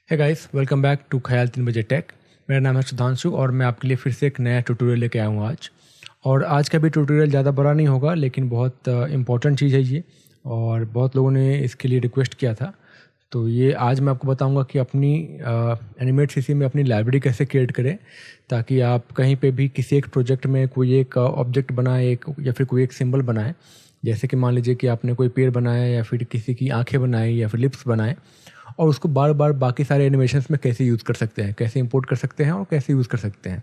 है guys, welcome back to ख्याल 3 बजे टेक। मेरा नाम है सुधांशु और मैं आपके लिए फिर से एक नया ट्यूटोरियल लेके आया हूँ आज। और आज का भी ट्यूटोरियल ज़्यादा बड़ा नहीं होगा, लेकिन बहुत इंपॉर्टेंट चीज़ है ये, और बहुत लोगों ने इसके लिए रिक्वेस्ट किया था। तो ये आज मैं आपको बताऊंगा कि अपनी एनिमेट सीसी में अपनी लाइब्रेरी कैसे क्रिएट करें, ताकि आप कहीं पे भी किसी एक प्रोजेक्ट में कोई एक ऑब्जेक्ट बनाए एक या फिर कोई एक सिंबल बनाए। जैसे कि मान लीजिए कि आपने कोई पेड़ बनाया या फिर किसी की आंखें बनाई या फिर लिप्स बनाए, और उसको बार बार बाकी सारे एनिमेशंस में कैसे यूज़ कर सकते हैं, कैसे इंपोर्ट कर सकते हैं और कैसे यूज़ कर सकते हैं।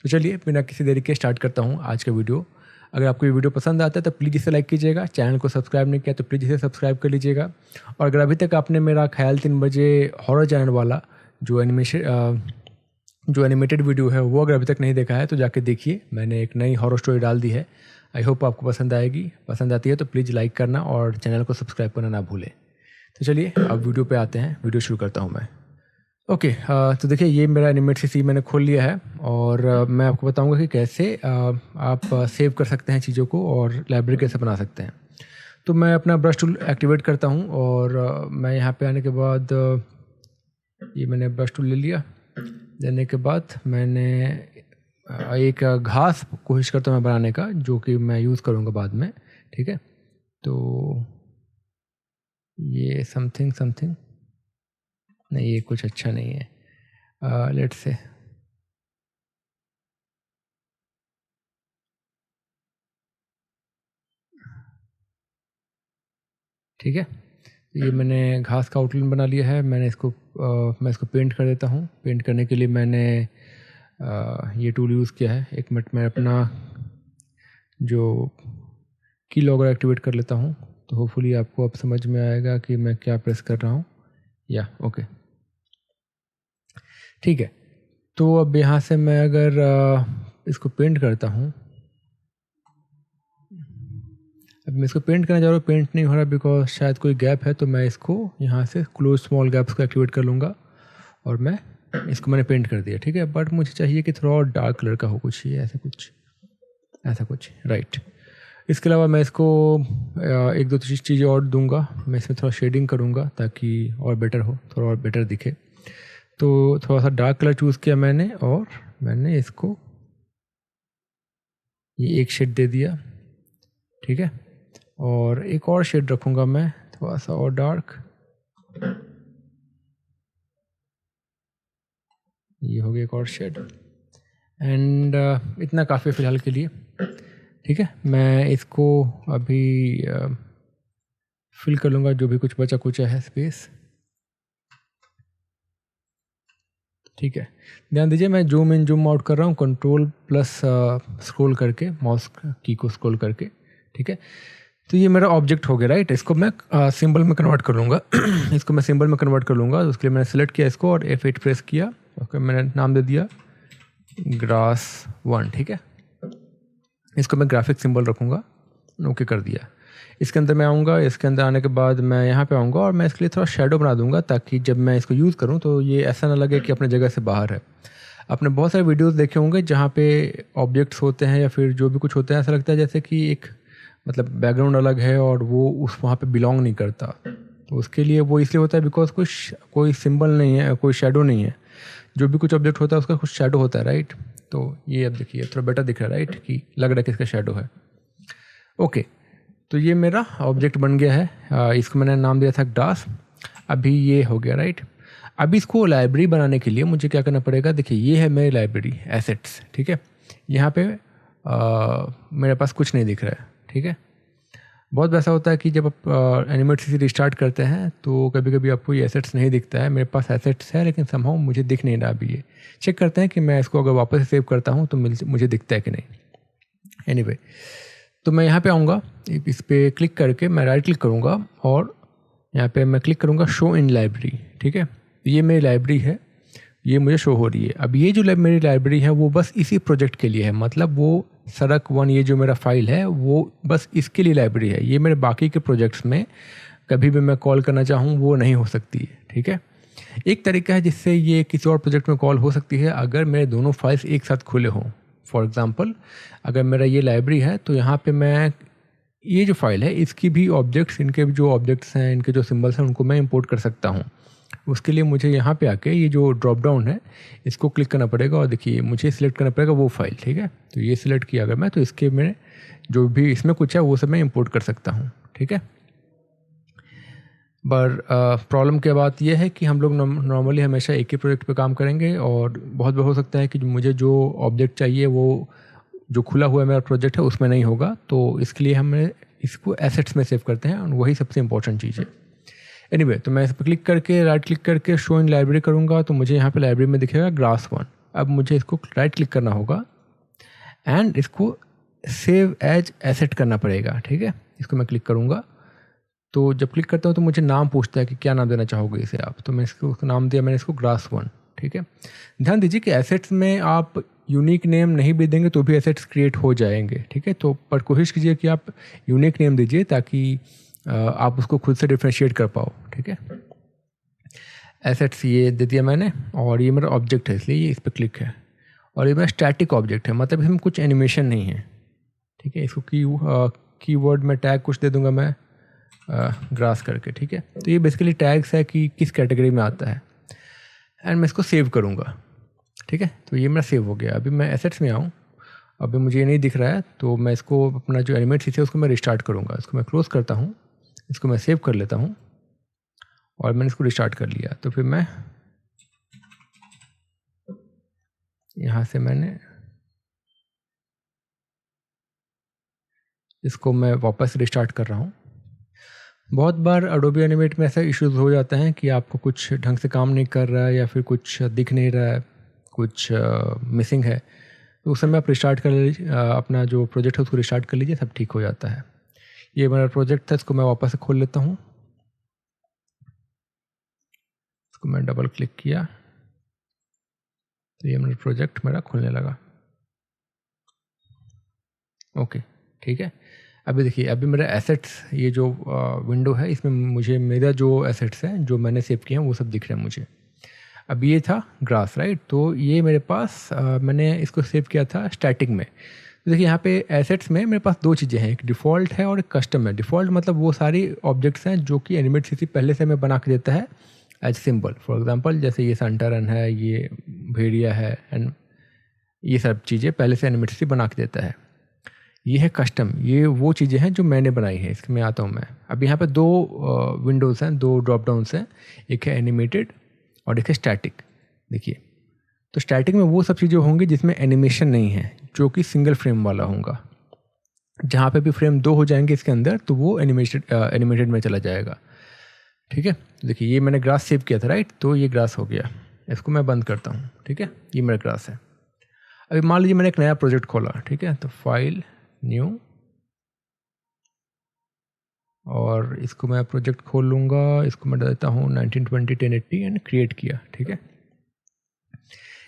तो चलिए बिना किसी देरी के स्टार्ट करता हूँ आज का वीडियो। अगर आपको ये वीडियो पसंद आता है तो प्लीज़ इसे लाइक कीजिएगा। चैनल को सब्सक्राइब नहीं किया तो प्लीज़ इसे सब्सक्राइब कर लीजिएगा। और अगर अभी तक आपने मेरा ख्याल 3 बजे हॉरर चैनल वाला जो एनिमेटेड वीडियो है वो अगर अभी तक नहीं देखा है तो जाके देखिए। मैंने एक नई हॉरर स्टोरी डाल दी है। आई होप आपको पसंद आएगी। पसंद आती है तो प्लीज़ लाइक करना और चैनल को सब्सक्राइब करना ना भूलें। तो चलिए अब वीडियो पे आते हैं। वीडियो शुरू करता हूँ मैं। ओके, तो देखिए ये मेरा एनिमेट सीसी मैंने खोल लिया है और मैं आपको बताऊंगा कि कैसे आप सेव कर सकते हैं चीज़ों को और लाइब्रेरी कैसे बना सकते हैं। तो मैं अपना ब्रश टूल एक्टिवेट करता हूं और मैं यहाँ पे आने के बाद ये मैंने ब्रश टूल ले लिया। लेने के बाद मैंने एक घास कोशिश करता हूँ मैं बनाने का, जो कि मैं यूज़ करूँगा बाद में। ठीक है, तो ये समथिंग नहीं, ये कुछ अच्छा नहीं है। लेट्स से ठीक है, तो ये मैंने घास का आउटलाइन बना लिया है। मैं इसको पेंट कर देता हूँ। पेंट करने के लिए मैंने ये टूल यूज़ किया है। एक मिनट मैं अपना जो की लॉगर एक्टिवेट कर लेता हूँ, तो होपफुली आपको अब समझ में आएगा कि मैं क्या प्रेस कर रहा हूँ। या ओके, ठीक है। तो अब यहाँ से मैं अगर इसको पेंट करता हूँ, अब मैं इसको पेंट करना चाह रहा हूँ, पेंट नहीं हो रहा बिकॉज शायद कोई गैप है। तो मैं इसको यहाँ से क्लोज स्मॉल गैप्स को एक्टिवेट कर लूँगा और मैं इसको मैंने पेंट कर दिया। ठीक है, बट मुझे चाहिए कि थोड़ा और डार्क कलर का हो कुछ, ये ऐसा कुछ राइट। इसके अलावा मैं इसको एक दो चीज़ें और दूंगा। मैं इसमें थोड़ा शेडिंग करूँगा ताकि और बेटर हो, थोड़ा और बेटर दिखे। तो थोड़ा सा डार्क कलर चूज़ किया मैंने और मैंने इसको ये एक शेड दे दिया। ठीक है, और एक और शेड रखूँगा मैं थोड़ा सा और डार्क। ये हो गया एक और शेड एंड इतना काफ़ी फ़िलहाल के लिए। ठीक है, मैं इसको अभी फिल कर लूँगा जो भी कुछ बचा कुचा है स्पेस। ठीक है, ध्यान दीजिए मैं जूम इन जूम आउट कर रहा हूँ कंट्रोल प्लस स्क्रॉल करके, माउस की को स्क्रॉल करके। ठीक है, तो ये मेरा ऑब्जेक्ट हो गया राइट। इसको मैं सिंबल में कन्वर्ट कर लूँगा। इसको मैं सिंबल में कन्वर्ट कर लूँगा। तो उसके लिए मैंने सेलेक्ट किया इसको और F8 प्रेस किया। ओके, मैंने नाम दे दिया grass1। ठीक है, इसको मैं ग्राफिक सिंबल रखूँगा। ओके कर दिया। इसके अंदर मैं आऊँगा। इसके अंदर आने के बाद मैं यहाँ पे आऊँगा और मैं इसके लिए थोड़ा शेडो बना दूँगा, ताकि जब मैं इसको यूज़ करूँ तो ये ऐसा ना लगे कि अपने जगह से बाहर है। आपने बहुत सारे वीडियोस देखे होंगे जहाँ पे ऑब्जेक्ट्स होते हैं या फिर जो भी कुछ होते हैं, ऐसा लगता है जैसे कि एक मतलब बैकग्राउंड अलग है और वो उस वहाँ पे बिलोंग नहीं करता। तो उसके लिए वो इसलिए होता है बिकॉज कोई सिंबल नहीं है, कोई शेडो नहीं है। जो भी कुछ ऑब्जेक्ट होता है उसका कुछ शेडो होता है राइट। तो ये अब देखिए थोड़ा बेटर दिख रहा है राइट, कि लग रहा है कि इसका शेडो है। ओके, तो ये मेरा ऑब्जेक्ट बन गया है। इसको मैंने नाम दिया था ग्रास। अभी ये हो गया राइट। अभी इसको लाइब्रेरी बनाने के लिए मुझे क्या करना पड़ेगा, देखिए ये है मेरी लाइब्रेरी एसेट्स। ठीक है, यहाँ पे मेरे पास कुछ नहीं दिख रहा है। ठीक है, बहुत वैसा होता है कि जब आप एनिमेट सीसी रिस्टार्ट करते हैं तो कभी कभी आपको ये एसेट्स नहीं दिखता है। मेरे पास एसेट्स है लेकिन समहाउ मुझे दिख नहीं रहा। अभी ये चेक करते हैं कि मैं इसको अगर वापस सेव करता हूँ तो मुझे दिखता है कि नहीं। एनीवे, तो मैं यहाँ पे आऊँगा, इस पर क्लिक करके मैं राइट क्लिक करूँगा और यहाँ पे मैं क्लिक करूँगा शो इन लाइब्रेरी। ठीक है, ये मेरी लाइब्रेरी है, ये मुझे शो हो रही है। अब ये जो मेरी लाइब्रेरी है वो बस इसी प्रोजेक्ट के लिए है, मतलब वो सड़क1 ये जो मेरा फाइल है वो बस इसके लिए लाइब्रेरी है। ये मेरे बाकी के प्रोजेक्ट्स में कभी भी मैं कॉल करना चाहूँ वो नहीं हो सकती है। ठीक है, एक तरीका है जिससे ये किसी और प्रोजेक्ट में कॉल हो सकती है, अगर मेरे दोनों फाइल्स एक साथ खुले हों। फॉर एग्ज़ाम्पल, अगर मेरा ये लाइब्रेरी है तो यहाँ पे मैं ये जो फाइल है इसकी भी ऑब्जेक्ट्स, इनके जो ऑब्जेक्ट्स हैं, इनके जो सिंबल्स हैं उनको मैं इंपोर्ट कर सकता हूँ। उसके लिए मुझे यहाँ पे आके ये जो ड्रॉप डाउन है इसको क्लिक करना पड़ेगा और देखिए मुझे सिलेक्ट करना पड़ेगा वो फाइल, ठीक है। तो ये सिलेक्ट किया अगर मैं, तो इसके में जो भी इसमें कुछ है वो सब मैं इंपोर्ट कर सकता हूँ, ठीक है। पर प्रॉब्लम क्या बात यह है कि हम लोग नॉर्मली हमेशा एक ही प्रोजेक्ट पे काम करेंगे और बहुत बार हो सकता है कि मुझे जो ऑब्जेक्ट चाहिए वो जो खुला हुआ मेरा प्रोजेक्ट है उसमें नहीं होगा, तो इसके लिए हम इसको एसेट्स में सेव करते हैं और वही सबसे इंपॉर्टेंट चीज़ है। एनीवे, तो मैं इस पर क्लिक करके राइट क्लिक करके शो इन लाइब्रेरी करूँगा तो मुझे यहाँ पे लाइब्रेरी में दिखेगा grass1। अब मुझे इसको राइट क्लिक करना होगा एंड इसको सेव एज एसेट करना पड़ेगा, ठीक है। इसको मैं क्लिक करूँगा तो जब क्लिक करता हूँ तो मुझे नाम पूछता है कि क्या नाम देना चाहोगे इसे आप, तो मैं इसको नाम दिया मैंने इसको grass1, ठीक है। ध्यान दीजिए कि एसेट्स में आप यूनिक नेम नहीं भी देंगे तो भी एसेट्स क्रिएट हो जाएंगे, ठीक है। तो पर कोशिश कीजिए कि आप यूनिक नेम दीजिए ताकि आप उसको खुद से डिफ्रेंशिएट कर पाओ, ठीक है। एसेट्स ये दे दिया मैंने और ये मेरा ऑब्जेक्ट है इसलिए ये इस पर क्लिक है और ये मेरा स्टैटिक ऑब्जेक्ट है, मतलब इसमें कुछ एनिमेशन नहीं है, ठीक है। इसको कीवर्ड में टैग कुछ दे दूंगा मैं ग्रास करके, ठीक है। तो ये बेसिकली टैग्स है कि किस कैटेगरी में आता है एंड मैं इसको सेव करूँगा, ठीक है। तो ये मेरा सेव हो गया। अभी मैं एसेट्स में आऊँ, अभी मुझे ये नहीं दिख रहा है तो मैं इसको अपना जो एनिमेट सीसी है उसको मैं रिस्टार्ट करूँगा। इसको मैं क्लोज़ करता हूँ, इसको मैं सेव कर लेता हूँ और मैंने इसको रिस्टार्ट कर लिया। तो फिर मैं यहाँ से मैंने इसको मैं वापस रिस्टार्ट कर रहा हूँ। बहुत बार एडोबी एनिमेट में ऐसा इश्यूज हो जाता है कि आपको कुछ ढंग से काम नहीं कर रहा है या फिर कुछ दिख नहीं रहा है, कुछ मिसिंग है, तो उस समय आप रिस्टार्ट कर लीजिए, अपना जो प्रोजेक्ट है उसको रिस्टार्ट कर लीजिए, सब ठीक हो जाता है। ये मेरा प्रोजेक्ट था, इसको मैं वापस से खोल लेता हूँ। इसको मैं डबल क्लिक किया तो ये मेरा प्रोजेक्ट मेरा खुलने लगा। ओके, ठीक है। अभी देखिए, अभी मेरा एसेट्स ये जो विंडो है इसमें मुझे मेरा जो एसेट्स हैं जो मैंने सेव किए हैं वो सब दिख रहे हैं मुझे। अब ये था ग्रास, राइट। तो ये मेरे पास मैंने इसको सेव किया था स्टैटिक में। तो देखिए यहाँ पे एसेट्स में मेरे पास दो चीज़ें हैं, एक डिफ़ॉल्ट है और एक कस्टम है। डिफ़ॉल्ट मतलब वो सारी ऑब्जेक्ट्स हैं जो कि एनिमेट सीसी पहले से हमें बना के देता है एज सिंबल। फॉर एग्जांपल जैसे ये सेंटर रन है, ये भेड़िया है एंड ये सब चीज़ें पहले से एनिमेट सीसी बना के देता है। ये है कस्टम, ये वो चीज़ें हैं जो मैंने बनाई है। इसमें आता हूँ मैं। अब यहाँ पे दो विंडोज़ हैं, दो ड्रॉप डाउन्स हैं, एक है एनिमेटेड और एक है स्टैटिक। देखिए, तो स्टैटिक में वो सब चीज़ें होंगी जिसमें एनिमेशन नहीं है, जो कि सिंगल फ्रेम वाला होगा। जहाँ पे भी फ्रेम 2 हो जाएंगे इसके अंदर तो वो एनिमेटेड में चला जाएगा, ठीक है। देखिए ये मैंने ग्रास सेव किया था, राइट। तो ये ग्रास हो गया, इसको मैं बंद करता हूँ, ठीक है। ये मेरा ग्रास है। अभी मान लीजिए मैंने एक नया प्रोजेक्ट खोला, ठीक है। तो फाइल, न्यू, और इसको मैं प्रोजेक्ट खोल लूँगा। इसको मैं देता हूँ 1920 एंड क्रिएट किया, ठीक है।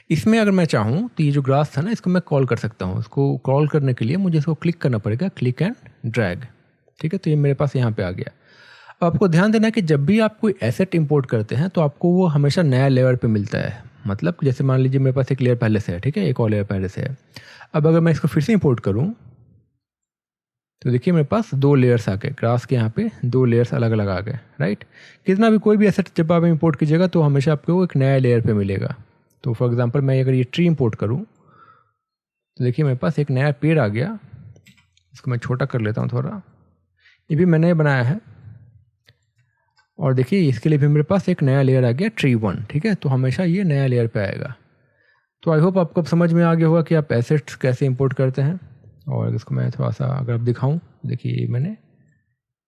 इसमें अगर मैं चाहूँ तो ये जो ग्रास था ना, इसको मैं कॉल कर सकता हूँ। इसको कॉल करने के लिए मुझे इसको क्लिक करना पड़ेगा, क्लिक एंड ड्रैग, ठीक है। तो ये मेरे पास यहाँ पे आ गया। अब आपको ध्यान देना है कि जब भी आप कोई एसेट इंपोर्ट करते हैं तो आपको वो हमेशा नया लेयर पे मिलता है। मतलब जैसे मान लीजिए मेरे पास एक लेयर पहले से है, ठीक है, एक और लेयर पहले से है। अब अगर मैं इसको फिर से इंपोर्ट करूँ तो देखिए मेरे पास 2 लेयर्स आ गए। ग्रास के यहाँ पे 2 लेयर्स अलग अलग आ गए, राइट। कितना भी कोई भी एसेट जब आप इंपोर्ट कीजिएगा तो हमेशा आपको एक नया लेयर पे मिलेगा। तो फॉर एग्जांपल मैं अगर ये ट्री इंपोर्ट करूँ तो देखिए मेरे पास एक नया पेड़ आ गया। इसको मैं छोटा कर लेता हूँ थोड़ा, ये भी मैंने बनाया है। और देखिए इसके लिए भी मेरे पास एक नया लेयर आ गया, ट्री 1, ठीक है। तो हमेशा ये नया लेयर पे आएगा। तो आई होप आपको अब समझ में आ गया होगा कि आप एसेट्स कैसे इंपोर्ट करते हैं। और इसको मैं थोड़ा सा अगर आप दिखाऊं, देखिए मैंने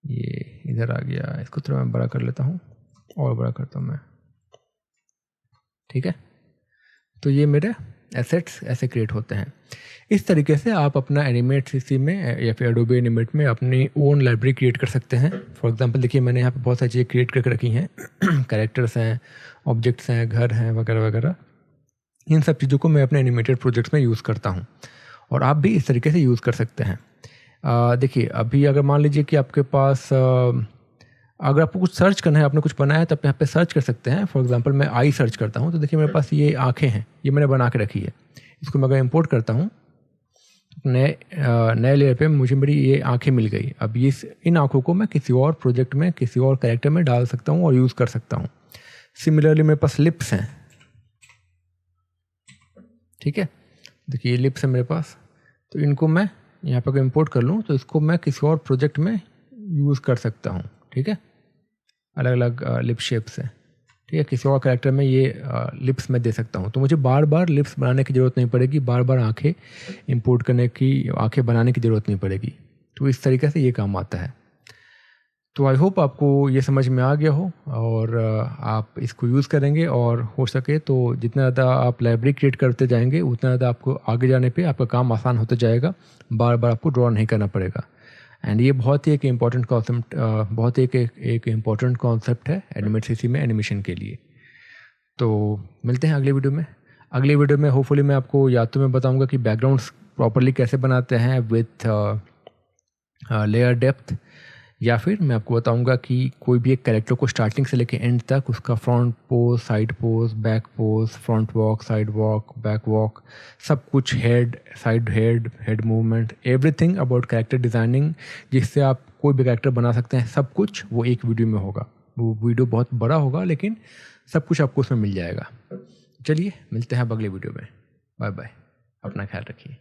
ये इधर आ गया, इसको थोड़ा मैं बड़ा कर लेता हूँ और बड़ा करता हूँ मैं, ठीक है। तो ये मेरे एसेट्स ऐसे क्रिएट होते हैं। इस तरीके से आप अपना एनिमेट सीसी में या फिर एडोबी एनिमेट में अपनी ओन लाइब्रेरी क्रिएट कर सकते हैं। फॉर एग्जांपल देखिए मैंने यहाँ पे बहुत सारी चीज़ें क्रिएट करके रखी हैं कैरेक्टर्स हैं, ऑब्जेक्ट्स हैं, घर हैं, वगैरह वगैरह। इन सब चीज़ों को मैं अपने एनिमेटेड प्रोजेक्ट्स में यूज़ करता हूँ और आप भी इस तरीके से यूज़ कर सकते हैं। देखिए अभी अगर मान लीजिए कि आपके पास अगर आपको कुछ सर्च करना है, आपने कुछ बनाया है, तो आप यहाँ पे सर्च कर सकते हैं। फॉर एग्जांपल मैं आई सर्च करता हूँ तो देखिए मेरे पास ये आँखें हैं, ये मैंने बना के रखी है। इसको मैं अगर इम्पोर्ट करता हूँ नए लेयर पे मुझे मेरी ये आँखें मिल गई। अब ये इन आँखों को मैं किसी और प्रोजेक्ट में, किसी और कैरेक्टर में डाल सकता हूँ और यूज़ कर सकता हूँ। सिमिलरली मेरे पास लिप्स हैं, ठीक है। देखिए ये लिप्स है मेरे पास, तो इनको मैं यहाँ पर इंपोर्ट कर लूँ तो इसको मैं किसी और प्रोजेक्ट में यूज़ कर सकता हूँ, ठीक है। अलग अलग लिप शेप्स हैं, ठीक है। किसी और कैरेक्टर में ये लिप्स मैं दे सकता हूँ, तो मुझे बार बार लिप्स बनाने की ज़रूरत नहीं पड़ेगी, बार बार आँखें इंपोर्ट करने की, आँखें बनाने की ज़रूरत नहीं पड़ेगी। तो इस तरीके से ये काम आता है। तो आई होप आपको ये समझ में आ गया हो और आप इसको यूज़ करेंगे, और हो सके तो जितना ज़्यादा आप लाइब्रेरी क्रिएट करते जाएंगे उतना ज़्यादा आपको आगे जाने पे आपका काम आसान होता जाएगा, बार बार आपको ड्रॉ नहीं करना पड़ेगा। एंड ये बहुत ही एक इम्पॉर्टेंट कॉन्सेप्ट, बहुत ही एक इम्पॉर्टेंट कॉन्सेप्ट है एनिमेट सीसी में एनिमेशन के लिए। तो मिलते हैं अगले वीडियो में। अगले वीडियो में होपफुली मैं आपको या तो मैं बताऊँगा कि बैकग्राउंड्स प्रॉपरली कैसे बनाते हैं विथ लेयर डेप्थ, या फिर मैं आपको बताऊंगा कि कोई भी एक कैरेक्टर को स्टार्टिंग से लेकर एंड तक उसका front pose, side pose, back pose, front walk, side walk, back walk, सब कुछ, head, side head, head movement, everything about character designing, जिससे आप कोई भी कैरेक्टर बना सकते हैं, सब कुछ वो एक वीडियो में होगा। वो वीडियो बहुत बड़ा होगा लेकिन सब कुछ आपको उसमें मिल जाएगा। चलिए मिलते हैं अब अगले वीडियो में। बाय बाय, अपना ख्याल रखिए।